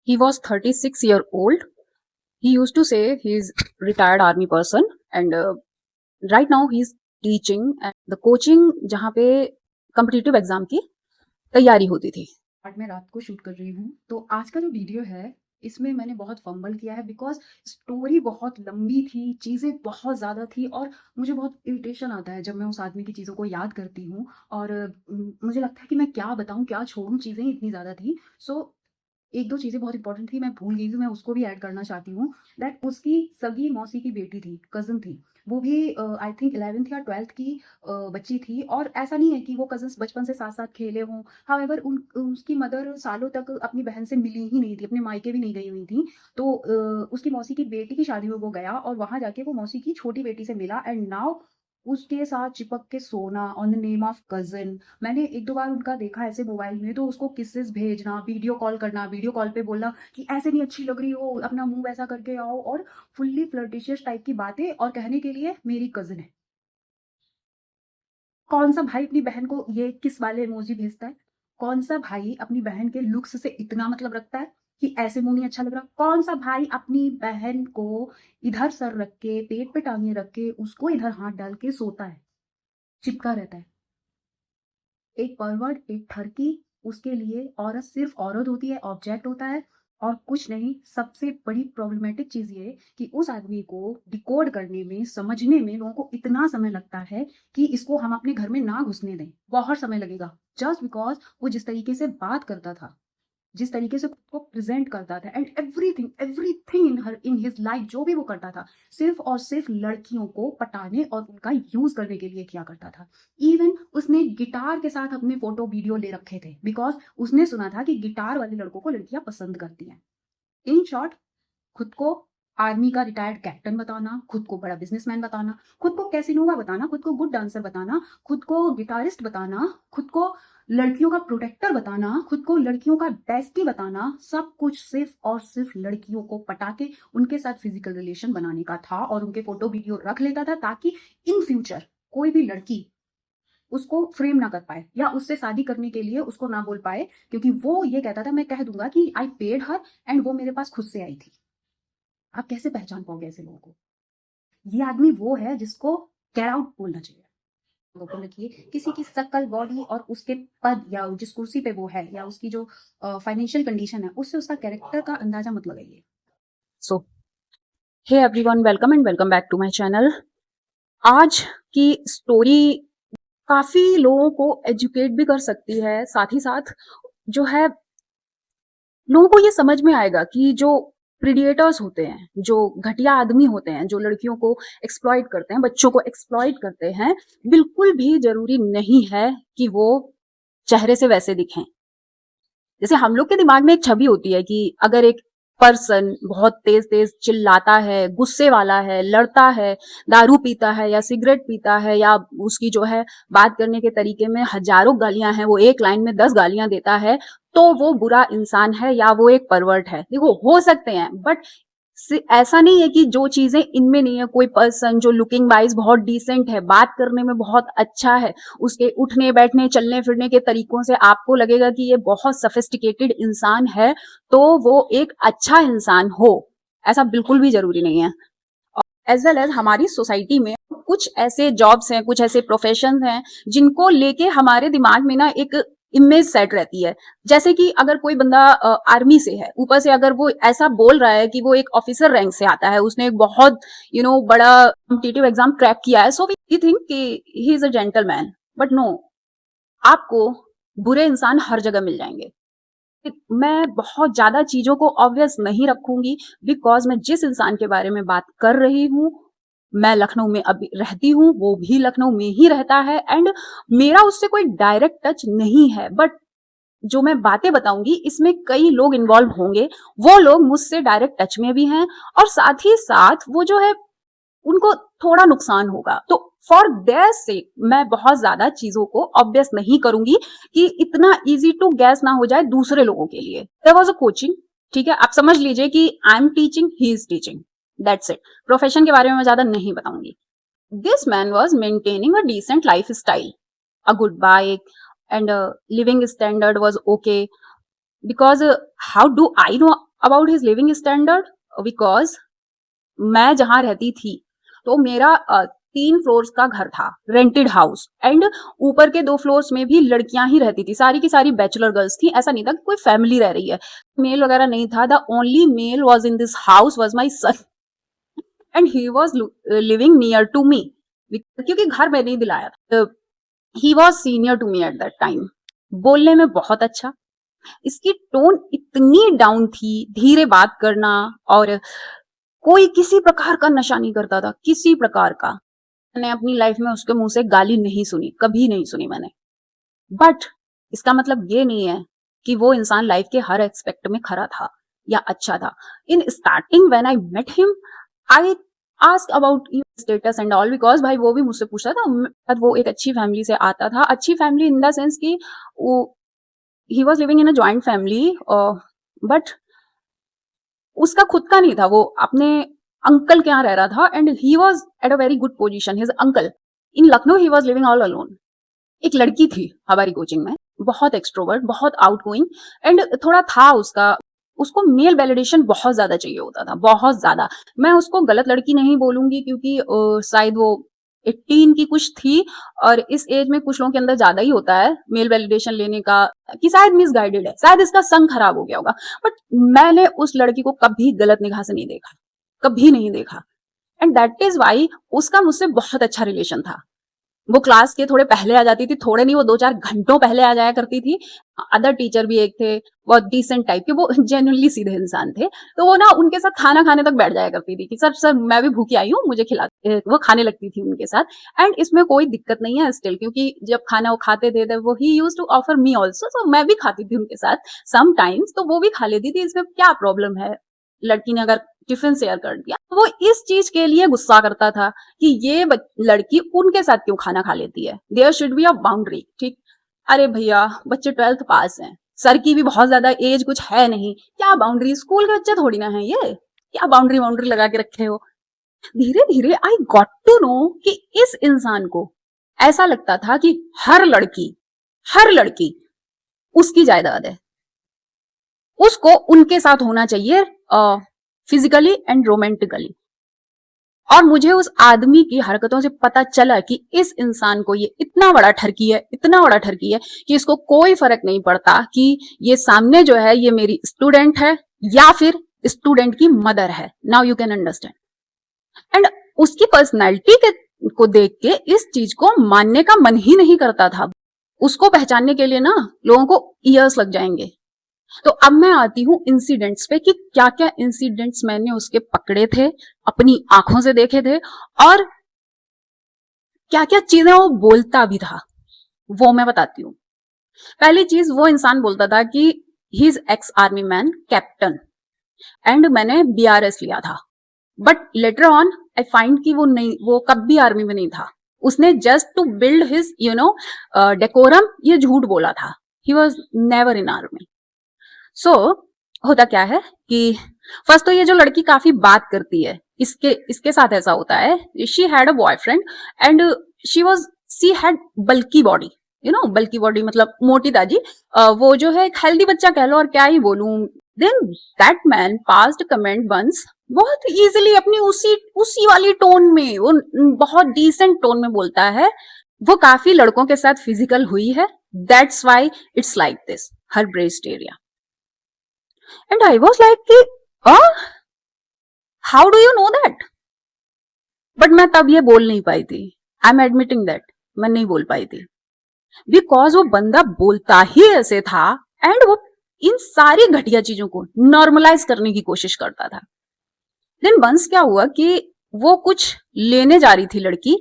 He was 36 years old. He used to say he's retired army person and right now he's teaching and the coaching जहाँ पे competitive exam की तैयारी होती थी। आज मैं रात को शूट कर रही हूँ तो आज का जो वीडियो है इसमें मैंने बहुत फंबल किया है बिकॉज स्टोरी बहुत लंबी थी, चीज़ें बहुत ज़्यादा थी और मुझे बहुत इरिटेशन आता है जब मैं उस आदमी की चीज़ों को याद करती हूँ और मुझे लगता है कि मैं क्या बताऊँ क्या छोड़ूँ, चीज़ें इतनी ज़्यादा थी। सो एक दो चीज़ें बहुत इंपॉर्टेंट थी, मैं भूल गई थी, मैं उसको भी ऐड करना चाहती हूँ। दैट उसकी सगी मौसी की बेटी थी, कज़न थी, वो भी आई थिंक 11th या 12th की बच्ची थी और ऐसा नहीं है कि वो कज़न्स बचपन से साथ-साथ खेले हों। हाउएवर उसकी मदर सालों तक अपनी बहन से मिली ही नहीं थी, अपने मायके भी नहीं गई हुई थी। तो उसकी मौसी की बेटी की शादी में वो गया और वहाँ जाके वो मौसी की छोटी बेटी से मिला एंड नाउ उसके साथ चिपक के सोना on the name of cousin. मैंने 1-2 बार उनका देखा ऐसे मोबाइल में तो उसको किसेस भेजना, वीडियो कॉल करना, वीडियो कॉल पे बोलना कि ऐसे नहीं अच्छी लग रही हो, अपना मुँह वैसा करके आओ और फुल्ली फ्लर्टिशियस टाइप की बातें और कहने के लिए मेरी कज़िन है। कौन-सा भाई अपनी बहन को ये किस वाले इमोजी भेजता है? कौन-सा भाई अपनी बहन के लुक्स से इतना मतलब रखता है कि ऐसे मुँह नहीं अच्छा लग रहा? कौन-सा भाई अपनी बहन को इधर सर रख के, पेट पे टाँगें रख के, उसको इधर हाथ डाल के सोता है, चिपका रहता है? एक परवर्ट, एक ठरकी, उसके लिए औरत सिर्फ औरत होती है, ऑब्जेक्ट होता है और कुछ नहीं। सबसे बड़ी प्रॉब्लमेटिक चीज़ ये कि उस आदमी को डिकोड करने में, समझने में लोगों को इतना समय लगता है कि इसको हम अपने घर में ना घुसने दें। बहुत समय लगेगा, जस्ट बिकॉज़ वो जिस तरीके से बात करता था, जिस तरीके से खुद को प्रेजेंट करता था and everything everything in his life, जो भी वो करता था सिर्फ और सिर्फ लड़कियों को पटाने और उनका यूज करने के लिए किया करता था। इवन उसने गिटार के साथ अपने फोटो वीडियो ले रखे थे बिकॉज उसने सुना था कि गिटार वाले लड़कों को लड़कियां पसंद करती हैं। इन शॉर्ट, खुद को आर्मी का रिटायर्ड कैप्टन बताना, खुद को बड़ा बिजनेसमैन बताना, खुद को कैसिनोवा बताना, खुद को गुड डांसर बताना, खुद को गिटारिस्ट बताना, खुद को लड़कियों का प्रोटेक्टर बताना, खुद को लड़कियों का बेस्टी बताना, सब कुछ सिर्फ और सिर्फ लड़कियों को पटा के उनके साथ फिजिकल रिलेशन बनाने का था और उनके फोटो वीडियो रख लेता था ताकि इन फ्यूचर कोई भी लड़की उसको फ्रेम ना कर पाए या उससे शादी करने के लिए उसको ना बोल पाए, क्योंकि वो ये कहता था मैं कह दूंगा कि आई पेड हर एंड वो मेरे पास खुद से आई थी। आप कैसे पहचान पाओगे ऐसे लोगों को? ये आदमी वो है जिसको गेट आउट बोलना चाहिए। लोगों को रखिए, किसी की शक्ल, बॉडी और उसके पद या जिस कुर्सी पे वो है या उसकी जो फाइनेंशियल कंडीशन है उससे उसका कैरेक्टर का अंदाजा मत लगाइए। So hey everyone, welcome and welcome back to my channel. आज की स्टोरी काफी लोगों को एजुकेट भी कर सकती है, साथ ही साथ जो है लोगों को ये समझ में आएगा कि जो प्रीडिएटर्स होते हैं, जो घटिया आदमी होते हैं, जो लड़कियों को एक्सप्लॉइट करते हैं, बच्चों को एक्सप्लॉइट करते हैं, बिल्कुल भी जरूरी नहीं है कि वो चेहरे से वैसे दिखें। जैसे हम लोग के दिमाग में एक छवि होती है कि अगर एक पर्सन बहुत तेज तेज चिल्लाता है, गुस्से वाला है, लड़ता है, दारू पीता है या सिगरेट पीता है या उसकी जो है बात करने के तरीके में हजारों गालियां हैं, वो एक लाइन में 10 गालियां देता है, तो वो बुरा इंसान है या वो एक परवर्ट है। देखो, हो सकते हैं, बट ऐसा नहीं है कि जो चीजें इनमें नहीं है। कोई पर्सन जो लुकिंग वाइज बहुत डिसेंट है, बात करने में बहुत अच्छा है, उसके उठने बैठने चलने फिरने के तरीकों से आपको लगेगा कि ये बहुत सफिस्टिकेटेड इंसान है, तो वो एक अच्छा इंसान हो, ऐसा बिल्कुल भी जरूरी नहीं है। एज वेल एज हमारी सोसाइटी में कुछ ऐसे जॉब्स हैं, कुछ ऐसे प्रोफेशन हैं जिनको लेके हमारे दिमाग में ना एक इमेज सेट रहती है। जैसे कि अगर कोई बंदा आर्मी से है, ऊपर से अगर वो ऐसा बोल रहा है कि वो एक ऑफिसर रैंक से आता है, उसने एक बहुत बड़ा कॉम्पिटिटिव एग्जाम क्रैक किया है, सो वी थिंक कि he is a gentleman. But no, आपको बुरे इंसान हर जगह मिल जाएंगे। मैं बहुत ज्यादा चीजों को ऑब्वियस नहीं रखूंगी बिकॉज मैं जिस इंसान के बारे में बात कर रही हूँ, मैं लखनऊ में अभी रहती हूँ, वो भी लखनऊ में ही रहता है एंड मेरा उससे कोई डायरेक्ट टच नहीं है। बट जो मैं बातें बताऊंगी इसमें कई लोग इन्वॉल्व होंगे, वो लोग मुझसे डायरेक्ट टच में भी हैं और साथ ही साथ वो जो है उनको थोड़ा नुकसान होगा। तो फॉर देयर सेक मैं बहुत ज्यादा चीजों को ऑब्वियस नहीं करूंगी कि इतना इजी टू गैस ना हो जाए दूसरे लोगों के लिए। देयर वाज अ कोचिंग, ठीक है, आप समझ लीजिए कि I am teaching, he is teaching, that's it. Profession के बारे में मैं ज्यादा नहीं बताऊंगी। This man was maintaining a decent life style, a good bike, and living standard was okay. Because how do I know about his living standard, because मैं जहां रहती थी तो मेरा 3 फ्लोर्स का घर था, रेंटेड हाउस, एंड ऊपर के 2 फ्लोर्स में भी लड़कियां ही रहती थी, सारी की सारी बैचलर गर्ल्स थी, ऐसा नहीं था कि कोई फैमिली रह रही है, मेल वगैरह नहीं था। The only male was in this house was my son, and he was living near to me, क्योंकि घर मैंने ही दिलाया था। He was senior to me at that time. बोलने में बहुत अच्छा, इसकी टोन इतनी डाउन थी, धीरे बात करना, और कोई किसी प्रकार का नशा नहीं करता था, किसी प्रकार का। मैंने अपनी लाइफ में उसके मुंह से गाली नहीं सुनी, कभी नहीं सुनी मैंने। बट इसका मतलब ये नहीं है कि वो इंसान लाइफ के हर एक्सपेक्ट में खरा था या अच्छा था। In starting when I met him, I ask about status and all, because भाई वो भी मुझसे पूछता था। वो एक अच्छी फैमिली से आता था, अच्छी फैमिली इन द सेंस कि ही was living in a joint family, but उसका खुद का नहीं था, वो अपने अंकल के यहाँ रह रहा था, and he was at a very good position. His uncle in Lucknow, he was living all alone. एक लड़की थी हमारी कोचिंग में, बहुत एक्सट्रोवर्ट, बहुत आउटगोइंग, एंड थोड़ा था उसको मेल वैलिडेशन बहुत ज्यादा चाहिए होता था, बहुत ज्यादा। मैं उसको गलत लड़की नहीं बोलूंगी, क्योंकि शायद वो 18 की कुछ थी, और इस एज में कुछ लोगों के अंदर ज्यादा ही होता है मेल वैलिडेशन लेने का, कि शायद मिसगाइडेड है, शायद इसका संग खराब हो गया होगा। बट मैंने उस लड़की को कभी गलत निगाह से नहीं देखा, कभी नहीं देखा, एंड दैट इज वाई उसका मुझसे बहुत अच्छा रिलेशन था। वो क्लास के थोड़े पहले आ जाती थी, थोड़े नहीं, वो 2-4 घंटों पहले आ जाया करती थी। अदर टीचर भी एक थे, बहुत डिसेंट टाइप के, वो जेन्युइनली सीधे इंसान थे, तो वो ना उनके साथ खाना खाने तक बैठ जाया करती थी कि सर सर मैं भी भूखी आई हूँ, मुझे खिला। वो खाने लगती थी उनके साथ, एंड इसमें कोई दिक्कत नहीं है स्टिल, क्योंकि जब खाना वो खाते थे वो ही used to offer me also, so मैं भी खाती थी उनके साथ समटाइम्स, तो वो भी खा लेती थी, इसमें क्या प्रॉब्लम है। लड़की ने अगर टिफिन शेयर कर दिया, वो इस चीज के लिए गुस्सा करता था कि ये लड़की उनके साथ क्यों खाना खा लेती है, there should be a boundary. ठीक, अरे भैया बच्चे 12th पास हैं, सर की भी बहुत ज्यादा एज कुछ है नहीं, क्या बाउंड्री, स्कूल के बच्चे थोड़ी ना है ये, क्या बाउंड्री लगा के रखे हो। धीरे धीरे आई गॉट टू नो कि इस इंसान को ऐसा लगता था कि हर लड़की उसकी जायदाद है, उसको उनके साथ होना चाहिए फिजिकली एंड रोमांटिकली। और मुझे उस आदमी की हरकतों से पता चला कि इस इंसान को ये इतना बड़ा ठरकी है, इतना बड़ा ठरकी है, कि इसको कोई फर्क नहीं पड़ता कि ये सामने जो है ये मेरी स्टूडेंट है या फिर स्टूडेंट की मदर है। Now you can understand. And उसकी पर्सनैलिटी को देख के इस चीज को मानने का मन ही नहीं करता था। उसको पहचानने के लिए ना लोगों को ईयर्स लग जाएंगे। तो अब मैं आती हूँ इंसिडेंट्स पे कि क्या क्या इंसिडेंट्स मैंने उसके पकड़े थे, अपनी आंखों से देखे थे, और क्या क्या चीजें वो बोलता भी था, वो मैं बताती हूँ। पहली चीज, वो इंसान बोलता था कि he is ex army man captain, and मैंने बीआरएस लिया था, but later on I find कि वो नहीं, वो कभी आर्मी में नहीं था। उसने just to build his decorum ये झूठ बोला था। He was never in army. So होता क्या है कि फर्स्ट तो ये जो लड़की काफी बात करती है, इसके साथ ऐसा होता है, she had a boyfriend, and she had bulky body, bulky body मतलब मोटी ताजी। वो जो है हेल्दी बच्चा कह लो, और क्या ही बोलूं। Then that man passed comment once, बहुत इजीली अपनी उसी वाली टोन में, वो बहुत डिसेंट टोन में बोलता है, वो काफी लड़कों के साथ फिजिकल हुई है, that's why it's like this, her breast area. And I was like कि how do you know that? But मैं तब ये बोल नहीं पाई थी। आई एम एडमिटिंग दैट, मैं नहीं बोल पाई थी, बिकॉज वो बंदा बोलता ही ऐसे था, एंड वो इन सारी घटिया चीजों को नॉर्मलाइज करने की कोशिश करता था। देन वंस क्या हुआ कि वो कुछ लेने जा रही थी लड़की,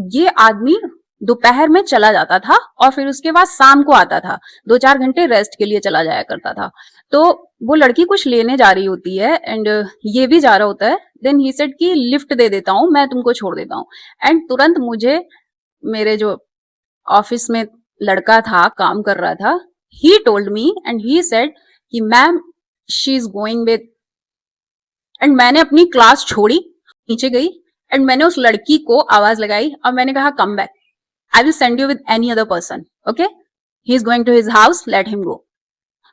ये आदमी दोपहर में चला जाता था और फिर उसके बाद शाम को आता था, 2-4 घंटे रेस्ट के लिए चला जाया करता था। तो वो लड़की कुछ लेने जा रही होती है, एंड ये भी जा रहा होता है। देन ही सेड कि लिफ्ट दे देता हूँ, मैं तुमको छोड़ देता हूँ। एंड तुरंत मुझे मेरे जो ऑफिस में लड़का था, काम कर रहा था, he told me and he said कि ma'am she is going with, and मैंने अपनी क्लास छोड़ी, नीचे गई, एंड मैंने उस लड़की को आवाज लगाई और मैंने कहा come back, I will send you with any other person. Okay? He is going to his house. Let him go.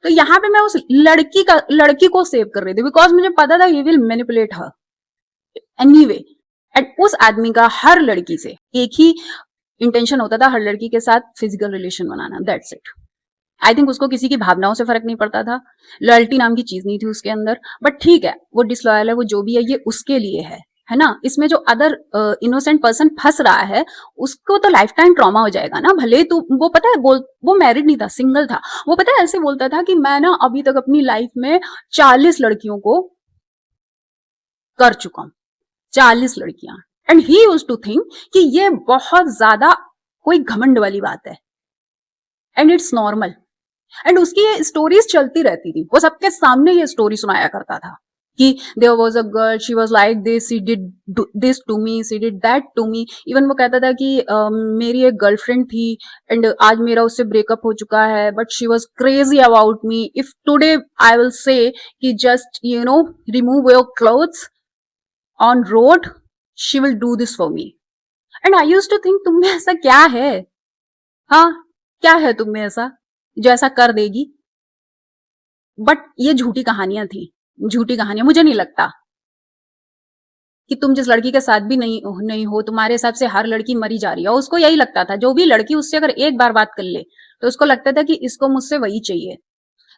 तो यहाँ पे मैं उस लड़की को सेव कर रही थी, बिकॉज मुझे पता था he will manipulate her anyway. And उस आदमी का हर लड़की से एक ही इंटेंशन होता था, हर लड़की के साथ physical relation banana, that's it. I think उसको किसी की भावनाओं से फर्क नहीं पड़ता था, लॉयल्टी नाम की चीज नहीं थी उसके अंदर। बट ठीक है, वो डिसलॉयल है, वो जो भी है, ये उसके लिए है ना। इसमें जो अदर इनोसेंट पर्सन फंस रहा है, उसको तो लाइफ टाइम ट्रॉमा हो जाएगा ना। भले तो वो पता है वो मैरिड नहीं था, सिंगल था। वो पता है ऐसे बोलता था कि मैं ना अभी तक अपनी लाइफ में 40 लड़कियों को कर चुका हूं, 40 लड़कियां। And he used to think कि ये बहुत ज्यादा कोई घमंड वाली बात है, एंड इट्स नॉर्मल। एंड उसकी ये स्टोरीज चलती रहती थी, वो सबके सामने ये स्टोरी सुनाया करता था कि there was a girl, she was like this, she did this to me, she did that to me. Even वो कहता था कि मेरी एक गर्लफ्रेंड थी एंड आज मेरा उससे ब्रेकअप हो चुका है, but she was crazy about me. If today I will say कि just remove your clothes on road, she will do this for me. And I used to think, तुम में ऐसा क्या है? हाँ, क्या है तुम में ऐसा जो ऐसा कर देगी? बट ये झूठी कहानियां थी, झूठी कहानियां। मुझे नहीं लगता कि तुम जिस लड़की के साथ भी नहीं हो, तुम्हारे हिसाब से हर लड़की मरी जा रही है। उसको यही लगता था, जो भी लड़की उससे अगर एक बार बात कर ले तो उसको लगता था कि इसको मुझसे वही चाहिए।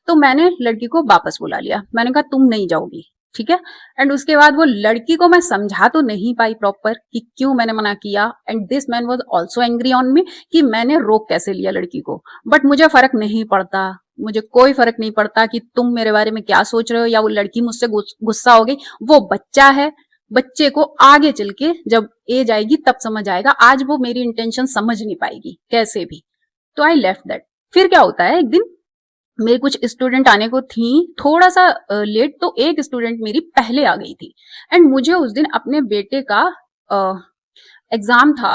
तो मैंने लड़की को वापस बुला लिया, मैंने कहा तुम नहीं जाओगी, ठीक है। एंड उसके बाद वो लड़की को मैं समझा तो नहीं पाई प्रॉपर कि क्यों मैंने मना किया। And this man was also angry on me कि मैंने रोक कैसे लिया लड़की को। बट मुझे फर्क नहीं पड़ता, मुझे कोई फर्क नहीं पड़ता कि तुम मेरे बारे में क्या सोच रहे हो, या वो लड़की मुझसे गुस्सा हो गई। वो बच्चा है, बच्चे को आगे चल के जब एज आएगी तब समझ आएगा, आज वो मेरी इंटेंशन समझ नहीं पाएगी कैसे भी। तो आई लेफ्ट दैट। फिर क्या होता है, एक दिन मेरे कुछ स्टूडेंट आने को थी, थोड़ा सा लेट, तो एक स्टूडेंट मेरी पहले आ गई थी। एंड मुझे उस दिन अपने बेटे का एग्जाम था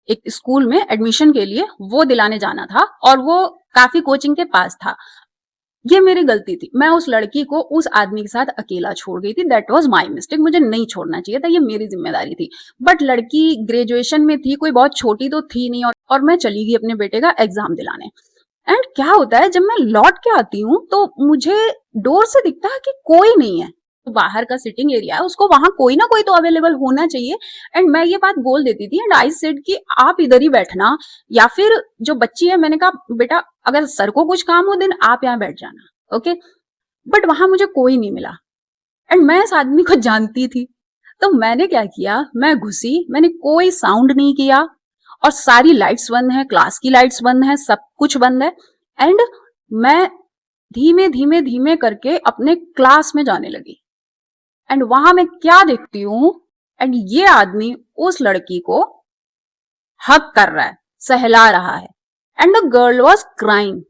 एक स्कूल में एडमिशन के लिए, वो दिलाने जाना था, और वो काफी कोचिंग के पास था। ये मेरी गलती थी, मैं उस लड़की को उस आदमी के साथ अकेला छोड़ गई थी, दैट वाज माय मिस्टेक। मुझे नहीं छोड़ना चाहिए था, ये मेरी जिम्मेदारी थी। बट लड़की ग्रेजुएशन में थी, कोई बहुत छोटी तो थी नहीं, और मैं चली गई अपने बेटे का एग्जाम दिलाने। एंड क्या होता है, जब मैं लौट के आती हूँ तो मुझे डोर से दिखता है कि कोई नहीं है। तो बाहर का सिटिंग एरिया है, उसको वहां कोई ना कोई तो अवेलेबल होना चाहिए। एंड मैं ये बात बोल देती थी, एंड आई सेड कि आप इधर ही बैठना, या फिर जो बच्ची है, मैंने कहा बेटा अगर सर को कुछ काम हो देन आप यहाँ बैठ जाना, ओके। बट वहां मुझे कोई नहीं मिला, एंड मैं इस आदमी को जानती थी। तो मैंने क्या किया, मैं घुसी, मैंने कोई साउंड नहीं किया, और सारी लाइट्स बंद है, क्लास की लाइट्स बंद है, सब कुछ बंद है। एंड मैं धीमे धीमे धीमे करके अपने क्लास में जाने लगी। एंड वहां मैं क्या देखती हूं, एंड ये आदमी उस लड़की को हग कर रहा है, सहला रहा है, and the girl was crying.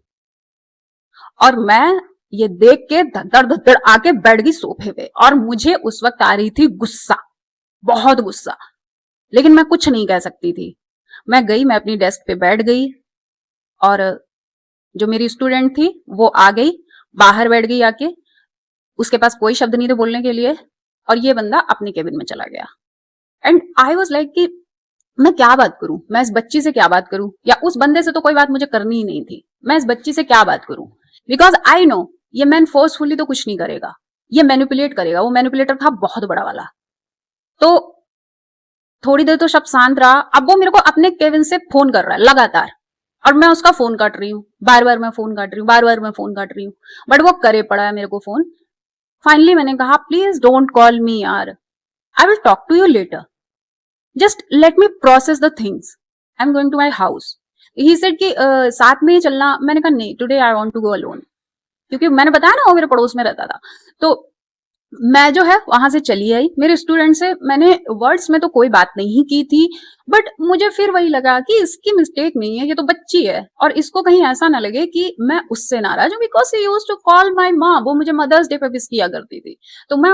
और मैं ये देख के धड़ धड़ आके बैठ गई सोफे पे, और मुझे उस वक्त आ रही थी गुस्सा, बहुत गुस्सा, लेकिन मैं कुछ नहीं कह सकती थी। मैं गई, मैं अपनी डेस्क पे बैठ गई, और जो मेरी स्टूडेंट थी वो आ गई, बाहर बैठ गई आके, उसके पास कोई शब्द नहीं थे बोलने के लिए, और ये बंदा अपने केबिन में चला गया। एंड आई वाज लाइक कि मैं क्या बात करूं, मैं इस बच्ची से क्या बात करूं, या उस बंदे से तो कोई बात मुझे करनी ही नहीं थी, मैं इस बच्ची से क्या बात करूं। बिकॉज आई नो ये मैन फोर्सफुली तो कुछ नहीं करेगा, ये मैनिपुलेट करेगा। वो मैनिपुलेटर था बहुत बड़ा वाला। तो थोड़ी देर तो सब शांत रहा। अब वो मेरे को अपने केबिन से फोन कर रहा है लगातार, और मैं उसका फोन काट रही हूँ, बार बार मैं फोन काट रही हूँ, बार बार मैं फोन काट रही हूँ, बट वो करे पड़ा है मेरे को फोन। फाइनली मैंने कहा प्लीज डोंट कॉल मी यार, I will talk to you later, just let me process the things, I am going to my house. He said कि साथ में ही चलना। मैंने कहा नहीं, today I want to go alone, क्योंकि मैंने बताया ना वो मेरे पड़ोस में रहता था। तो मैं जो है वहां से चली आई। मेरे स्टूडेंट से मैंने वर्ड्स में तो कोई बात नहीं की थी, बट मुझे फिर वही लगा कि इसकी मिस्टेक नहीं है, ये तो बच्ची है, और इसको कहीं ऐसा ना लगे कि मैं उससे नाराज हूँ, because he used to call my माँ। वो मुझे मदर्स डे पे विश किया करती थी, तो मैं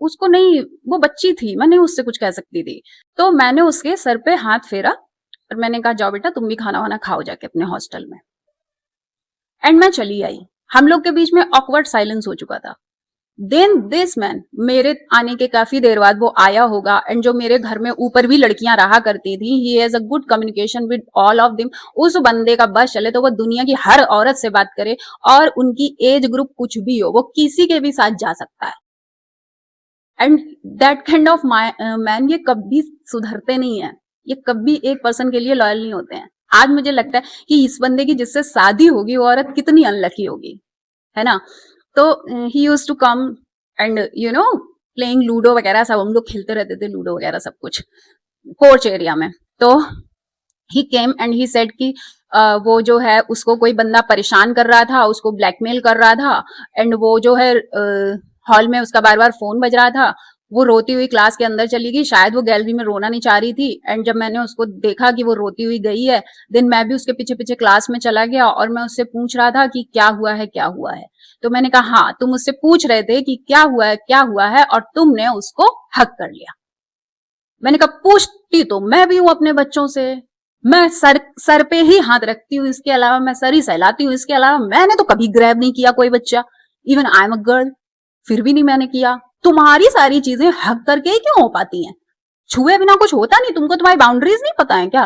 उसको नहीं, वो बच्ची थी, मैं नहीं उससे कुछ कह सकती थी। तो मैंने उसके सर पे हाथ फेरा, और मैंने कहा जाओ बेटा तुम भी खाना वाना खाओ जाके अपने हॉस्टल में। एंड मैं चली आई। हम लोग के बीच में ऑकवर्ड साइलेंस हो चुका था। देन दिस मैन, मेरे आने के काफी देर बाद वो आया होगा, एंड जो मेरे घर में ऊपर भी लड़कियां रहा करती थी, he has a good communication with all of them. उस बंदे का बस चले तो वो दुनिया की हर औरत से बात करे, और उनकी एज ग्रुप कुछ भी हो, वो किसी के भी साथ जा सकता है। And that kind of man, ये कभी सुधरते नहीं है, ये कभी एक पर्सन के लिए लॉयल नहीं होते हैं। आज मुझे लगता है कि इस बंदे की जिससे शादी होगी वो औरत कितनी अनलकी होगी, है ना। तो he use to come and playing ludo वगैरह सब, हम लोग खेलते रहते थे लूडो वगैरह सब कुछ पोर्च एरिया में। तो ही केम एंड ही सेड कि वो जो है उसको कोई बंदा परेशान कर रहा था, उसको ब्लैकमेल कर रहा था, एंड वो जो है हॉल में उसका बार बार फोन बज रहा था। वो रोती हुई क्लास के अंदर चली गई, शायद वो गैलरी में रोना नहीं चाह रही थी, एंड जब मैंने उसको देखा कि वो रोती हुई गई है, देन मैं भी उसके पीछे पीछे क्लास में चला गया, और मैं उससे पूछ रहा था कि क्या हुआ है क्या हुआ है। तो मैंने कहा हाँ, तुम उससे पूछ रहे थे कि क्या हुआ है, और तुमने उसको हक कर लिया। मैंने कहा पूछती तो मैं भी हूं अपने बच्चों से, मैं सर पे ही हाथ रखती हूँ, इसके अलावा मैं सर ही सहलाती हूँ, इसके अलावा मैंने तो कभी ग्रैब नहीं किया कोई बच्चा, even I am a girl, फिर भी नहीं मैंने किया। तुम्हारी सारी चीजें हक करके ही क्यों हो पाती हैं? छुए बिना कुछ होता नहीं, तुमको तुम्हारी बाउंड्रीज नहीं पता है क्या?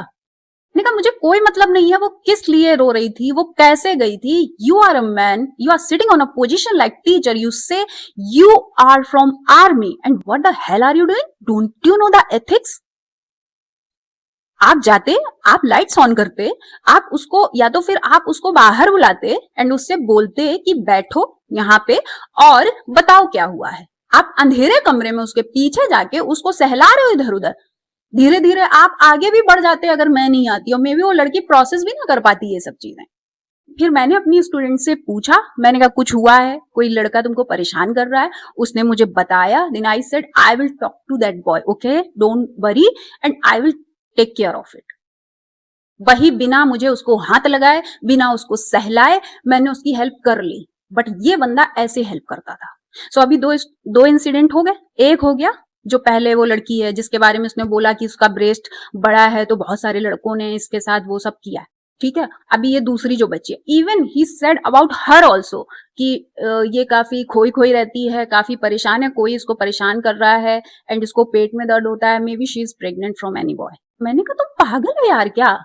मैंने कहा मुझे कोई मतलब नहीं है वो किस लिए रो रही थी, वो कैसे गई थी। You are a man, you are sitting on a position like teacher, you say you are from army, and what the hell are you doing, don't you know the ethics? आप जाते, आप लाइट्स ऑन करते, आप उसको, या तो फिर आप उसको बाहर बुलाते एंड उससे बोलते कि बैठो यहाँ पे और बताओ क्या हुआ है। आप अंधेरे कमरे में उसके पीछे जाके उसको सहला रहे हो इधर उधर। धीरे धीरे आप आगे भी बढ़ जाते अगर मैं नहीं आती, और मे बी वो लड़की प्रोसेस भी ना कर पाती ये सब चीजें। फिर मैंने अपनी स्टूडेंट से पूछा, मैंने कहा कुछ हुआ है, कोई लड़का तुमको परेशान कर रहा है? उसने मुझे बताया। Then I said I will talk to that boy, okay don't worry, and I will take care of it. वही बिना मुझे उसको हाथ लगाए, बिना उसको सहलाए, मैंने उसकी हेल्प कर ली। बट ये बंदा ऐसे हेल्प करता था। सो अभी दो इंसिडेंट हो गए। एक हो गया जो पहले वो लड़की है जिसके बारे में उसने बोला कि उसका ब्रेस्ट बड़ा है, तो बहुत सारे लड़कों ने इसके साथ वो सब किया है, ठीक है। अभी ये दूसरी जो बच्ची है, even he said about her also कि ये काफी खोई खोई रहती है, काफी परेशान है, कोई इसको परेशान कर रहा है, एंड इसको पेट में दर्द होता है, may be she is pregnant from any boy. मैंने कहा तुम पागल हो यार क्या,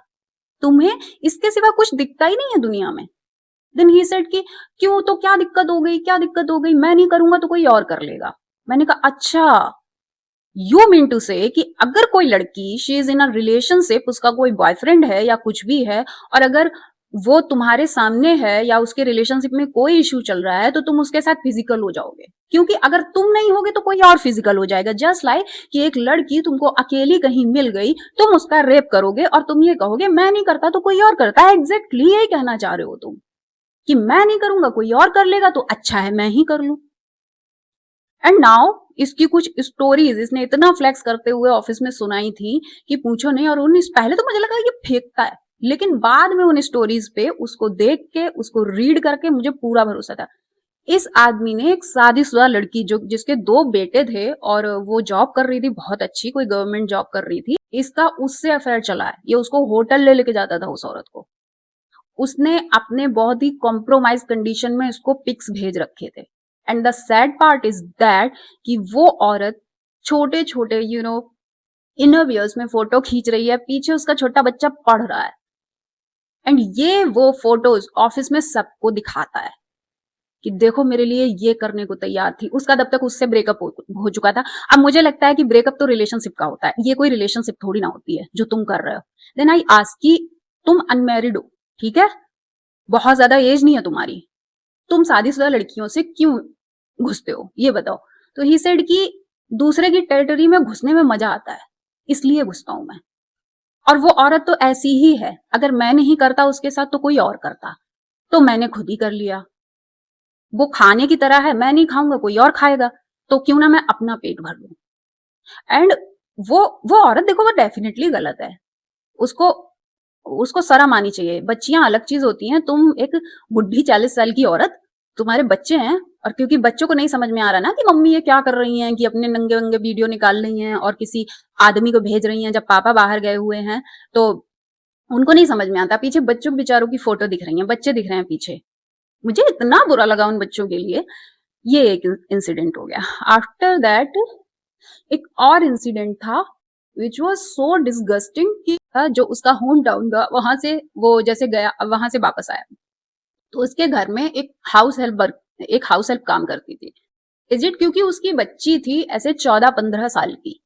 तुम्हें इसके सिवा कुछ दिखता ही नहीं है दुनिया में? देन ही सेड कि क्यों, तो क्या दिक्कत हो गई, क्या दिक्कत हो गई, मैं नहीं करूंगा तो कोई और कर लेगा। मैंने कहा अच्छा, यू मीन टू से कि अगर कोई लड़की she is in a relationship, उसका कोई बॉयफ्रेंड है या कुछ भी है, और अगर वो तुम्हारे सामने है या उसके रिलेशनशिप में कोई इश्यू चल रहा है, तो तुम उसके साथ फिजिकल हो जाओगे, क्योंकि अगर तुम नहीं होगे तो कोई और फिजिकल हो जाएगा। जस्ट लाइक कि एक लड़की तुमको अकेली कहीं मिल गई, तुम उसका रेप करोगे और तुम ये कहोगे मैं नहीं करता तो कोई और करता है। एग्जैक्टली यही कहना चाह रहे हो तुम, कि मैं नहीं करूंगा कोई और कर लेगा, तो अच्छा है मैं ही कर लूं। एंड नाउ इसकी कुछ स्टोरीज इसने इतना फ्लेक्स करते हुए ऑफिस में सुनाई थी कि पूछो नहीं। और पहले तो मुझे लगा ये फेंकता है, लेकिन बाद में उन स्टोरीज पे उसको देख के, उसको रीड करके मुझे पूरा भरोसा था। इस आदमी ने एक शादीशुदा लड़की जो जिसके 2 बेटे थे और वो जॉब कर रही थी बहुत अच्छी, कोई गवर्नमेंट जॉब कर रही थी, इसका उससे अफेयर चला है। ये उसको होटल ले लेके जाता था उस औरत को। उसने अपने बहुत ही कॉम्प्रोमाइज कंडीशन में उसको पिक्स भेज रखे थे। And the sad part is that कि वो औरत छोटे छोटे इनर वियर्स में फोटो खींच रही है, पीछे उसका छोटा बच्चा पढ़ रहा है, एंड ये वो फोटोज ऑफिस में सबको दिखाता है कि देखो मेरे लिए ये करने को तैयार थी। उसका तब तक उससे ब्रेकअप हो चुका था। अब मुझे लगता है कि ब्रेकअप तो रिलेशनशिप का होता है, ये कोई रिलेशनशिप थोड़ी ना होती है जो तुम कर रहे हो। देन आई आस्क कि तुम अनमैरिड हो, ठीक है, बहुत ज्यादा एज नहीं है तुम्हारी, तुम शादीशुदा लड़कियों से क्यों घुसते हो ये बताओ। तो ही सेड कि दूसरे की टेरिटरी में घुसने में मजा आता है, इसलिए घुसता हूं मैं। और वो औरत तो ऐसी ही है, अगर मैं नहीं करता उसके साथ तो कोई और करता, तो मैंने खुद ही कर लिया। वो खाने की तरह है, मैं नहीं खाऊंगा कोई और खाएगा, तो क्यों ना मैं अपना पेट भर लूं। एंड वो औरत देखो वो डेफिनेटली गलत है, उसको उसको शर्म आनी चाहिए। बच्चियां अलग चीज होती हैं, तुम एक बुढ़ी 40 साल की औरत, तुम्हारे बच्चे हैं, और क्योंकि बच्चों को नहीं समझ में आ रहा ना कि मम्मी ये क्या कर रही हैं, कि अपने नंगे वंगे वीडियो निकाल रही हैं और किसी आदमी को भेज रही हैं जब पापा बाहर गए हुए हैं, तो उनको नहीं समझ में आता। पीछे बच्चों बेचारों की फोटो दिख रही है, बच्चे दिख रहे हैं पीछे। मुझे इतना बुरा लगा उन बच्चों के लिए। ये एक इंसिडेंट हो गया। आफ्टर दैट एक और इंसिडेंट था विच वॉज सो डिस्गस्टिंग कि जो उसका होम टाउन था वहां से वो जैसे गया वहां से वापस आया तो उसके घर में एक हाउस हेल्प काम करती थी। इज इट क्योंकि उसकी बच्ची थी ऐसे 14-15 साल की।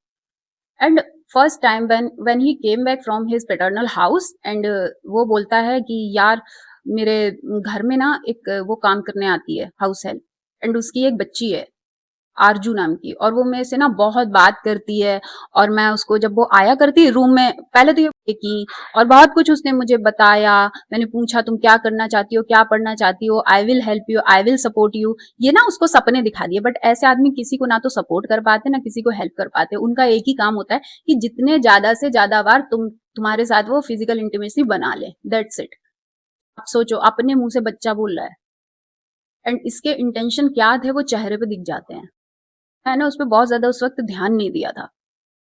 And first time when he came back from his paternal house and वो बोलता है कि यार मेरे घर में ना एक वो काम करने आती है हाउस हेल्प एंड उसकी एक बच्ची है आरजू नाम की और वो मेरे से ना बहुत बात करती है और मैं उसको जब वो आया करती रूम में पहले तो ये की और बहुत कुछ उसने मुझे बताया। मैंने पूछा तुम क्या करना चाहती हो क्या पढ़ना चाहती हो, I will help you, I will support you. ये ना उसको सपने दिखा दिए। बट ऐसे आदमी किसी को ना तो सपोर्ट कर पाते ना किसी को हेल्प कर पाते। उनका एक ही काम होता है कि जितने ज्यादा से ज्यादा बार तुम्हारे साथ वो फिजिकल इंटीमेसी बना ले, दैट्स इट। आप सोचो अपने मुंह से बच्चा बोल रहा है एंड इसके इंटेंशन क्या थे वो चेहरे पे दिख जाते हैं। मैंने उस पर बहुत ज्यादा उस वक्त ध्यान नहीं दिया था।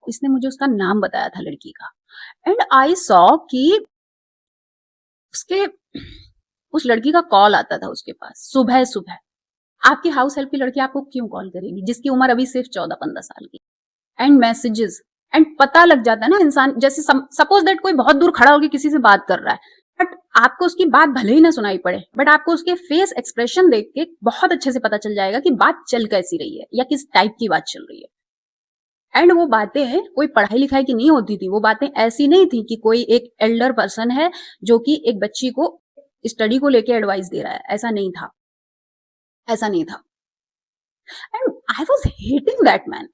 इसने मुझे उसका नाम बताया था लड़की का एंड आई सॉ कि उसके उस लड़की का कॉल आता था उसके पास सुबह सुबह। आपकी हाउस हेल्प की लड़की आपको क्यों कॉल करेगी जिसकी उम्र अभी सिर्फ 14-15 साल की। एंड मैसेजेस एंड पता लग जाता है ना इंसान जैसे सपोज दैट कोई बहुत दूर खड़ा होकर किसी से बात कर रहा है बट आपको उसकी बात भले ही ना सुनाई पड़े बट आपको उसके फेस एक्सप्रेशन देख के बहुत अच्छे से पता चल जाएगा कि बात चल कैसी रही है या किस टाइप की बात चल रही है। एंड वो बातें कोई पढ़ाई लिखाई की नहीं होती थी। वो बातें ऐसी नहीं थी कि कोई एक एल्डर पर्सन है जो कि एक बच्ची को स्टडी को लेके एडवाइस दे रहा है। ऐसा नहीं था, ऐसा नहीं था। And I was hating that man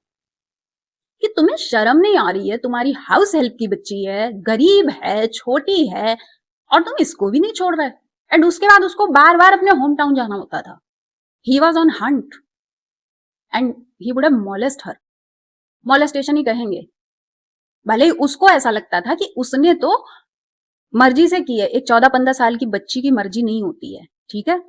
कि तुम्हें शर्म नहीं आ रही है, तुम्हारी हाउस हेल्प की बच्ची है, गरीब है, छोटी है और तुम इसको भी नहीं छोड़ रहे। एंड उसके बाद उसको बार बार अपने होम टाउन जाना होता था। He was on hunt and he would have molest her. Molestation ही कहेंगे। भले ही उसको ऐसा लगता था कि उसने तो मर्जी से की है। एक 14-15 साल की बच्ची की मर्जी नहीं होती है, ठीक है।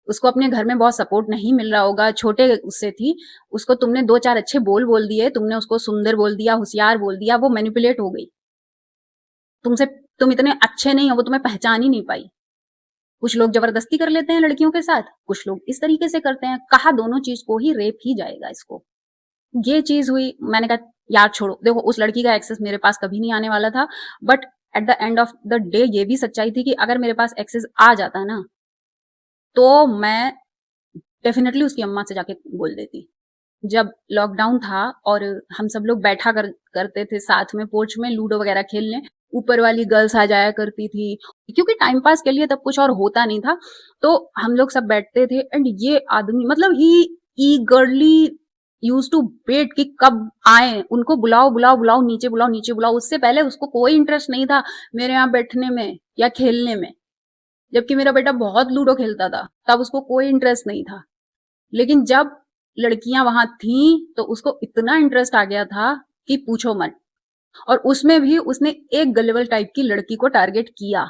उसको अपने घर में बहुत सपोर्ट नहीं मिल रहा होगा, छोटे उससे थी। उसको तुमने 2-4 अच्छे बोल दिए, तुमने उसको सुंदर बोल दिया, होशियार बोल दिया, वो मैनिपुलेट हो गई। तुम इतने अच्छे नहीं हो, वो तुम्हें पहचान ही नहीं पाई। कुछ लोग जबरदस्ती कर लेते हैं लड़कियों के साथ, कुछ लोग इस तरीके से करते हैं। कहा दोनों चीज को ही रेप ही जाएगा इसको। ये चीज हुई। मैंने कहा यार छोड़ो। देखो उस लड़की का एक्सेस मेरे पास कभी नहीं आने वाला था but at the end of the day ये भी सच्चाई थी कि अगर मेरे पास एक्सेस आ जाता ना तो मैं डेफिनेटली उसकी अम्मा से जाके बोल देती। जब लॉकडाउन था और हम सब लोग करते थे साथ में पोर्च में लूडो वगैरह खेलने, ऊपर वाली गर्ल्स आ जाया करती थी क्योंकि टाइम पास के लिए तब कुछ और होता नहीं था। तो हम लोग सब बैठते थे एंड ये आदमी मतलब ही ईगरली यूज टू वेट कि कब आए, उनको बुलाओ बुलाओ बुलाओ, नीचे बुलाओ नीचे बुलाओ। उससे पहले उसको कोई इंटरेस्ट नहीं था मेरे यहाँ बैठने में या खेलने में। जबकि मेरा बेटा बहुत लूडो खेलता था, तब उसको कोई इंटरेस्ट नहीं था। लेकिन जब लड़कियां वहां थी तो उसको इतना इंटरेस्ट आ गया था कि पूछो मत। और उसमें भी उसने एक गलेबल टाइप की लड़की को टारगेट किया।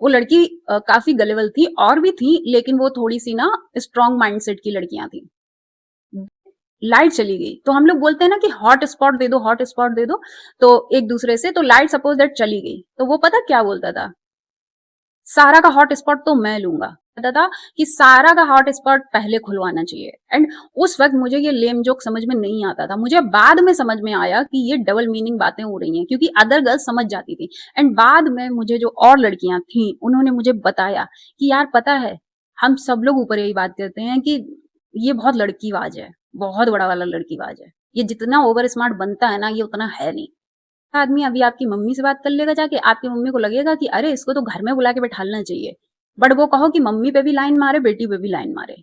वो लड़की काफी गलेबल थी और भी थी लेकिन वो थोड़ी सी ना स्ट्रॉन्ग माइंडसेट की लड़कियां थी। लाइट चली गई तो हम लोग बोलते हैं ना कि हॉट स्पॉट दे दो, हॉट स्पॉट दे दो तो एक दूसरे से। तो लाइट सपोज दैट चली गई तो वो पता क्या बोलता था, सारा का हॉट स्पॉट तो मैं लूंगा। कहता था कि सारा का हॉट स्पॉट पहले खुलवाना चाहिए। एंड उस वक्त मुझे ये लेम जोक समझ में नहीं आता था। मुझे बाद में समझ में आया कि ये डबल मीनिंग बातें हो रही हैं क्योंकि अदर गर्ल्स समझ जाती थी। एंड बाद में मुझे जो और लड़कियां थी उन्होंने मुझे बताया कि यार पता है हम सब लोग ऊपर यही बात करते हैं कि ये बहुत लड़कीबाज है, बहुत बड़ा वाला लड़कीबाज है। ये जितना ओवर स्मार्ट बनता है ना ये उतना है नहीं। आदमी अभी आपकी मम्मी से बात कर लेगा जाके, आपकी मम्मी को लगेगा कि अरे इसको तो घर में बुला के बैठालना चाहिए। बट वो कहो कि मम्मी पे भी लाइन मारे, बेटी पे भी लाइन मारे,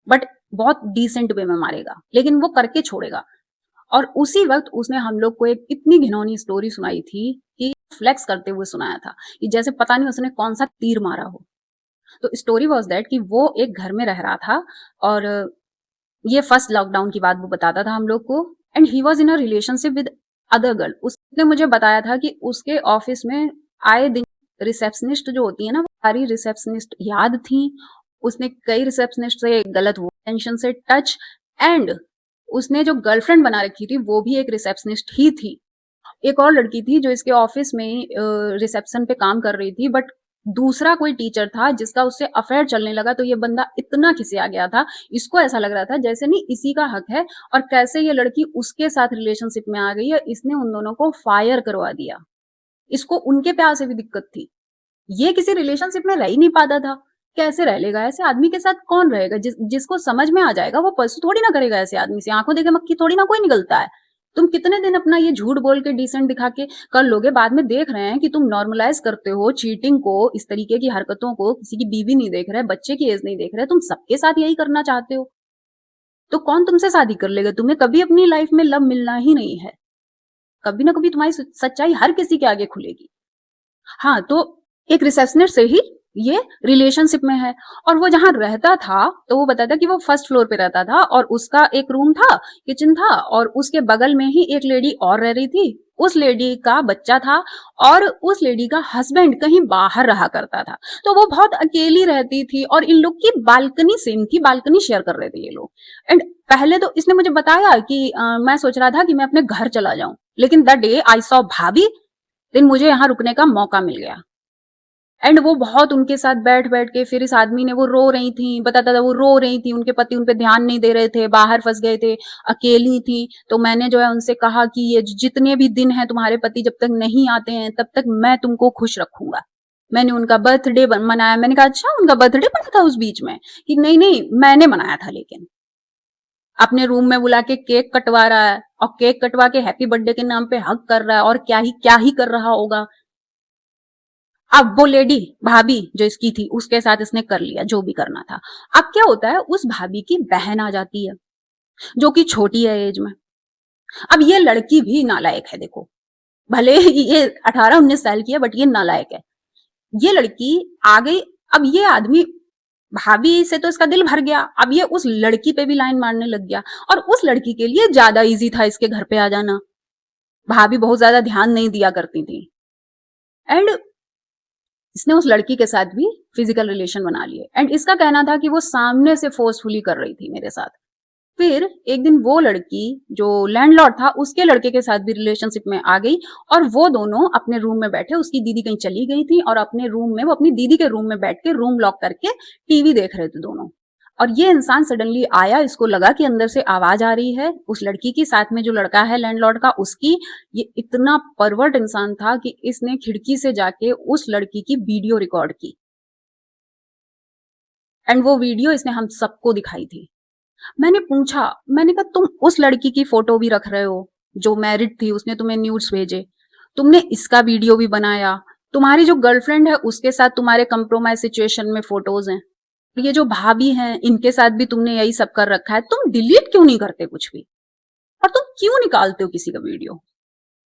बट बहुत डिसेंट वे में मारेगा, लेकिन वो करके छोड़ेगा। और उसी वक्त उसने हम लोग को एक इतनी घिनौनी स्टोरी सुनाई थी कि फ्लेक्स करते हुए सुनाया था कि जैसे पता नहीं उसने कौन सा तीर मारा हो। तो स्टोरी वॉज दैट कि वो एक घर में रह रहा था और ये फर्स्ट लॉकडाउन की बात वो बताता था हम लोग को। And he was in a relationship with other girl. उसने मुझे बताया था कि उसके ऑफिस में आए दिन रिसेप्शनिस्ट जो होती है ना वो सारी रिसेप्शनिस्ट याद थी। उसने कई रिसेप्शनिस्ट से गलत टेंशन से टच। एंड उसने जो गर्लफ्रेंड बना रखी थी वो भी एक रिसेप्शनिस्ट ही थी। एक और लड़की थी जो इसके ऑफिस में रिसेप्शन पे काम कर रही थी बट दूसरा कोई टीचर था जिसका उससे अफेयर चलने लगा, तो ये बंदा इतना खिसिया गया था, इसको ऐसा लग रहा था जैसे नहीं इसी का हक है, और कैसे ये लड़की उसके साथ रिलेशनशिप में आ गई है, इसने उन दोनों को फायर करवा दिया। इसको उनके प्यार से भी दिक्कत थी, ये किसी रिलेशनशिप में रह ही नहीं पाता था। कैसे रह लेगा ऐसे आदमी के साथ? कौन रहेगा? जिसको समझ में आ जाएगा वो परसों थोड़ी ना करेगा ऐसे आदमी से। आंखों देखे मक्खी थोड़ी ना कोई निकलता है। तुम कितने दिन अपना ये झूठ बोल के डिसेंट दिखा के कर लोगे, बाद में देख रहे हैं कि तुम नॉर्मलाइज करते हो चीटिंग को, इस तरीके की हरकतों को। किसी की बीवी नहीं देख रहे, बच्चे की एज नहीं देख रहे, तुम सबके साथ यही करना चाहते हो, तो कौन तुमसे शादी कर लेगा? तुम्हें कभी अपनी लाइफ में लव मिलना ही नहीं है। कभी ना कभी तुम्हारी सच्चाई हर किसी के आगे खुलेगी। हाँ, तो एक रिसेप्शनिस्ट से ही ये रिलेशनशिप में है, और वो जहां रहता था तो वो बताता कि वो फर्स्ट फ्लोर पे रहता था, और उसका एक रूम था, किचन था, और उसके बगल में ही एक लेडी और रह रही थी। उस लेडी का बच्चा था, और उस लेडी का हस्बैंड कहीं बाहर रहा करता था, तो वो बहुत अकेली रहती थी, और इन लोग की बालकनी सेम थी, बालकनी शेयर कर रहे थे ये लोग। एंड पहले तो इसने मुझे बताया कि मैं सोच रहा था कि मैं अपने घर चला जाऊं, लेकिन द डे आई सॉ भाभी, दिन मुझे यहाँ रुकने का मौका मिल गया। एंड वो बहुत उनके साथ बैठ बैठ के, फिर इस आदमी ने, वो रो रही थी, बताता था वो रो रही थी, उनके पति उन पे ध्यान नहीं दे रहे थे, बाहर फंस गए थे, अकेली थी। तो मैंने जो है उनसे कहा कि ये जितने भी दिन हैं तुम्हारे पति जब तक नहीं आते हैं तब तक मैं तुमको खुश रखूंगा। मैंने उनका बर्थडे मनाया। मैंने कहा अच्छा उनका बर्थडे मना था उस बीच में? कि नहीं नहीं मैंने मनाया था, लेकिन अपने रूम में बुला के केक कटवा रहा है, और केक कटवा के हैप्पी बर्थडे के नाम पे हक कर रहा है, और क्या ही कर रहा होगा। अब वो लेडी भाभी जो इसकी थी उसके साथ इसने कर लिया जो भी करना था। अब क्या होता है, उस भाभी की बहन आ जाती है जो कि छोटी है एज में। अब ये लड़की भी नालायक है, देखो, भले ये 18-19 साल की है बट ये नालायक है। ये लड़की आ गई, अब ये आदमी भाभी से तो इसका दिल भर गया, अब ये उस लड़की पे भी लाइन मारने लग गया, और उस लड़की के लिए ज्यादा इजी था इसके घर पे आ जाना। भाभी बहुत ज्यादा ध्यान नहीं दिया करती थी, एंड इसने उस लड़की के साथ भी फिजिकल रिलेशन बना लिए। एंड इसका कहना था कि वो सामने से फोर्सफुली कर रही थी मेरे साथ। फिर एक दिन वो लड़की जो लैंडलॉर्ड था उसके लड़के के साथ भी रिलेशनशिप में आ गई, और वो दोनों अपने रूम में बैठे, उसकी दीदी कहीं चली गई थी, और अपने रूम में, वो अपनी दीदी के रूम में बैठ के रूम लॉक करके टीवी देख रहे थे दोनों। और ये इंसान सडनली आया, इसको लगा कि अंदर से आवाज आ रही है उस लड़की की, साथ में जो लड़का है लैंडलॉर्ड का उसकी। ये इतना परवर्ट इंसान था कि इसने खिड़की से जाके उस लड़की की वीडियो रिकॉर्ड की, एंड वो वीडियो इसने हम सबको दिखाई थी। मैंने पूछा, मैंने कहा तुम उस लड़की की फोटो भी रख रहे हो जो मैरिड थी, उसने तुम्हें न्यूड्स भेजे, तुमने इसका वीडियो भी बनाया, तुम्हारी जो गर्लफ्रेंड है उसके साथ तुम्हारे कंप्रोमाइज सिचुएशन में फोटोज हैं, ये जो भाभी हैं इनके साथ भी तुमने यही सब कर रखा है, तुम डिलीट क्यों नहीं करते कुछ भी, और तुम क्यों निकालते हो किसी का वीडियो?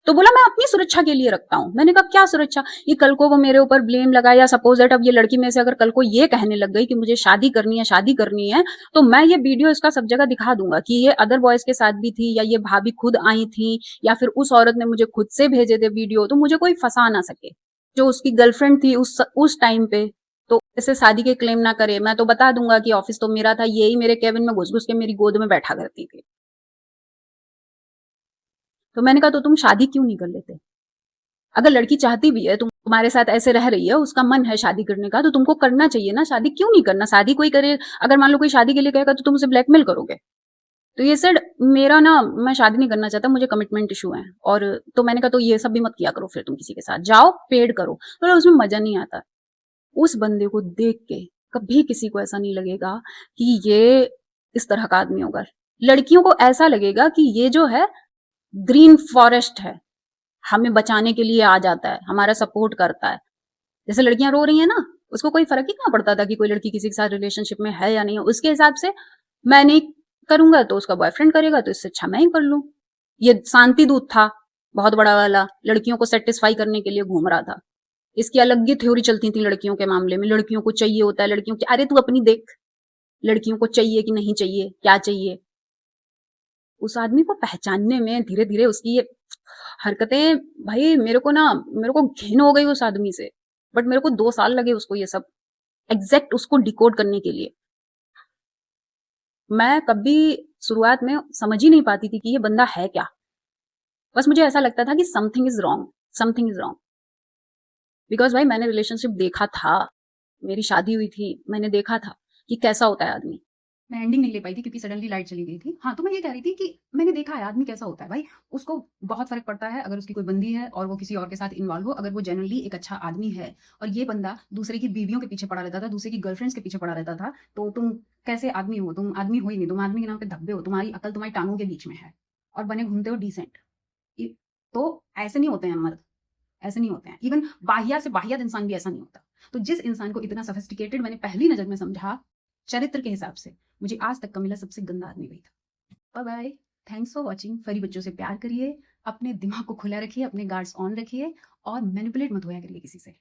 तो बोला मैं अपनी सुरक्षा के लिए रखता हूं। मैंने कहा क्या सुरक्षा? ये कल को वो मेरे ऊपर ब्लेम लगाया, या सपोज दैट अब ये लड़की में से अगर कल को ये कहने लग गई कि मुझे शादी करनी है, शादी करनी है, तो मैं ये वीडियो इसका सब जगह दिखा दूंगा कि ये अदर बॉयज के साथ भी थी, या ये भाभी खुद आई थी, या फिर उस औरत ने मुझे खुद से भेजे थे वीडियो, तो मुझे कोई फंसा ना सके। जो उसकी गर्लफ्रेंड थी उस टाइम पे, तो ऐसे शादी के क्लेम ना करे। मैं तो बता दूंगा कि ऑफिस तो मेरा था, यही मेरे केबिन में घुस घुस के मेरी गोद में बैठा करती थी। तो मैंने कहा तो तुम शादी क्यों नहीं कर लेते? अगर लड़की चाहती भी है, तुम्हारे साथ ऐसे रह रही है, उसका मन है शादी करने का, तो तुमको करना चाहिए ना, शादी क्यों नहीं करना? शादी कोई करे, अगर मान लो कोई शादी के लिए कहेगा तो तुम उसे ब्लैकमेल करोगे? तो ये सेड मेरा ना, मैं शादी नहीं करना चाहता, मुझे कमिटमेंट इशू है। और तो मैंने कहा तो ये सब भी मत किया करो, फिर तुम किसी के साथ जाओ पेड करो, तो उसमें मजा नहीं आता। उस बंदे को देख के कभी किसी को ऐसा नहीं लगेगा कि ये इस तरह का आदमी होगा। लड़कियों को ऐसा लगेगा कि ये जो है ग्रीन फॉरेस्ट है, हमें बचाने के लिए आ जाता है, हमारा सपोर्ट करता है। जैसे लड़कियां रो रही है ना, उसको कोई फर्क ही कहाँ पड़ता था कि कोई लड़की किसी के साथ रिलेशनशिप में है या नहीं। उसके हिसाब से मैं नहीं करूंगा तो उसका बॉयफ्रेंड करेगा, तो इससे अच्छा मैं ही कर लूं। ये शांति दूत था बहुत बड़ा वाला, लड़कियों को सेटिस्फाई करने के लिए घूम रहा था। इसकी अलग ही थ्योरी चलती थी लड़कियों के मामले में। लड़कियों को चाहिए होता है, लड़कियों की, अरे तू अपनी देख, लड़कियों को चाहिए कि नहीं चाहिए, क्या चाहिए। उस आदमी को पहचानने में धीरे धीरे उसकी ये हरकतें, भाई मेरे को घिन हो गई उस आदमी से। बट मेरे को 2 साल लगे उसको ये सब एग्जैक्ट उसको डिकोड करने के लिए। मैं कभी शुरुआत में समझ ही नहीं पाती थी कि ये बंदा है क्या। बस मुझे ऐसा लगता था कि something is wrong, something is wrong. Because भाई मैंने रिलेशनशिप देखा था, मेरी शादी हुई थी, मैंने देखा था कि कैसा होता है आदमी। मैं एंडिंग नहीं ले पाई थी क्योंकि सडनली लाइट चली गई थी। हाँ, तो मैं ये कह रही थी कि मैंने देखा है आदमी कैसा होता है भाई, उसको बहुत फ़र्क पड़ता है अगर उसकी कोई बंदी है और वो किसी और के साथ इन्वॉल्व हो, अगर वो जेन्युइनली एक अच्छा आदमी है। और ये बंदा दूसरे की बीवियों के पीछे पड़ा रहता था, दूसरे की गर्लफ्रेंड्स के पीछे पड़ा रहता था, तो तुम कैसे आदमी हो? तुम आदमी हो ही नहीं, तुम आदमी के नाम पे धब्बे हो, तुम्हारी अकल तुम्हारी टाँगों के बीच में है और बने घूमते हो डिसेंट। इ तो ऐसे नहीं होते हैं मर्द, ऐसे नहीं होते हैं। इवन बाह्या से बाह्यत इंसान भी ऐसा नहीं होता। तो जिस इंसान को इतना सोफिस्टिकेटेड मैंने पहली नज़र में समझा, चरित्र के हिसाब से, मुझे आज तक का मिला सबसे गंदा आदमी वही था। Bye bye. Thanks for watching. फरी बच्चों से प्यार करिए, अपने दिमाग को खुला रखिए, अपने गार्ड्स ऑन रखिए और मैनिपुलेट मत होया करिए किसी से।